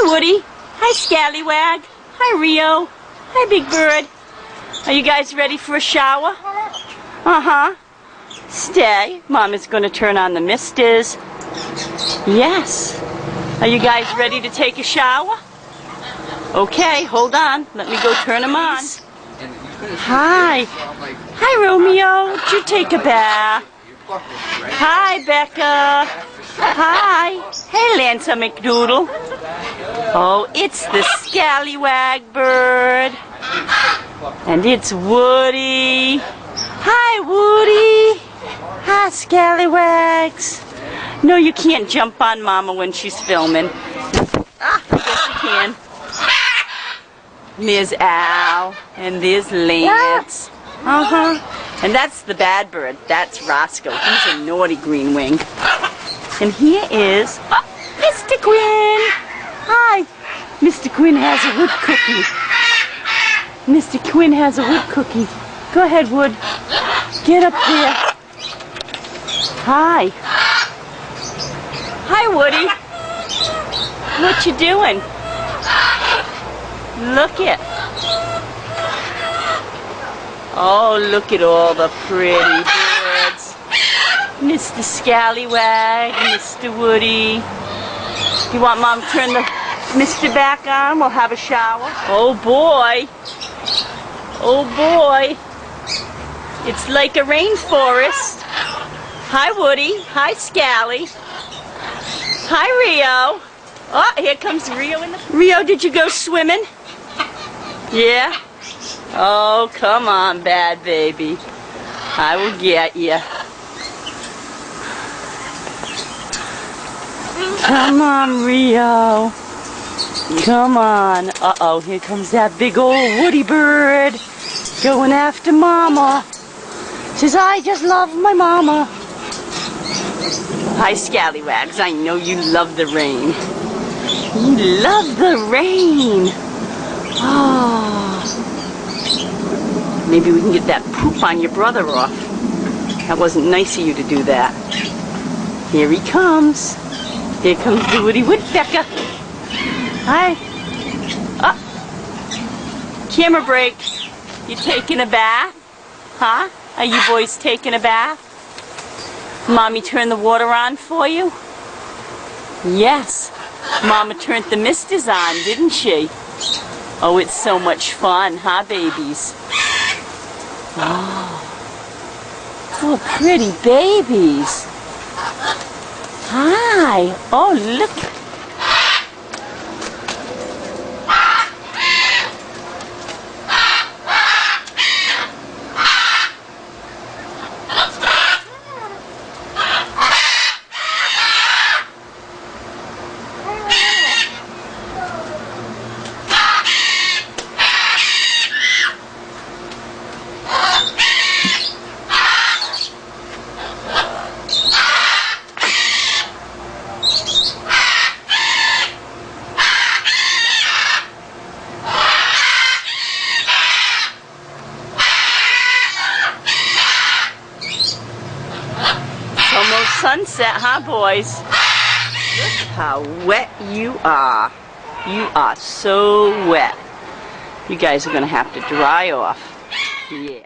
Hi, Woody. Hi, Scallywag. Hi, Rio. Hi, Big Bird. Are you guys ready for a shower? Uh-huh. Stay. Mom is going to turn on the misters. Yes. Are you guys ready to take a shower? Okay, hold on. Let me go turn them on. Hi. Hi, Romeo. Did you take a bath? Hi, Becca. Hi. Hey, Lancer McDoodle. Oh, it's the Scallywag bird. And it's Woody. Hi, Woody. Hi, Scallywags. No, you can't jump on Mama when she's filming. Ah, I guess you can. And there's Al. And there's Lance. Uh-huh. And that's the bad bird. That's Roscoe. He's a naughty green wing. And here is Mr. Quinn. Hi. Mr. Quinn has a wood cookie. Mr. Quinn has a wood cookie. Go ahead, Wood. Get up there. Hi. Hi, Woody. What you doing? Look it. Oh, look at all the pretty birds. Mr. Scallywag, Mr. Woody. You want Mom to turn the mister back on? We'll have a shower. Oh, boy. Oh, boy. It's like a rainforest. Hi, Woody. Hi, Scally. Hi, Rio. Oh, here comes Rio. Rio, did you go swimming? Yeah? Oh, come on, bad baby. I will get you. Come on, Rio. Come on. Uh-oh, here comes that big old Woody bird. Going after Mama. Says, I just love my Mama. Hi, Scallywags. I know you love the rain. You love the rain. Oh. Maybe we can get that poop on your brother off. That wasn't nice of you to do that. Here he comes. Here comes the Woody Woodpecker. Hi. Oh. Camera break. You taking a bath? Huh? Are you boys taking a bath? Mommy turned the water on for you? Yes. Mama turned the misters on, didn't she? Oh, it's so much fun, huh, babies? Oh. Oh, pretty babies. Hi. Oh, look. Almost sunset, huh, boys? Look how wet you are. You are so wet. You guys are going to have to dry off. Yeah.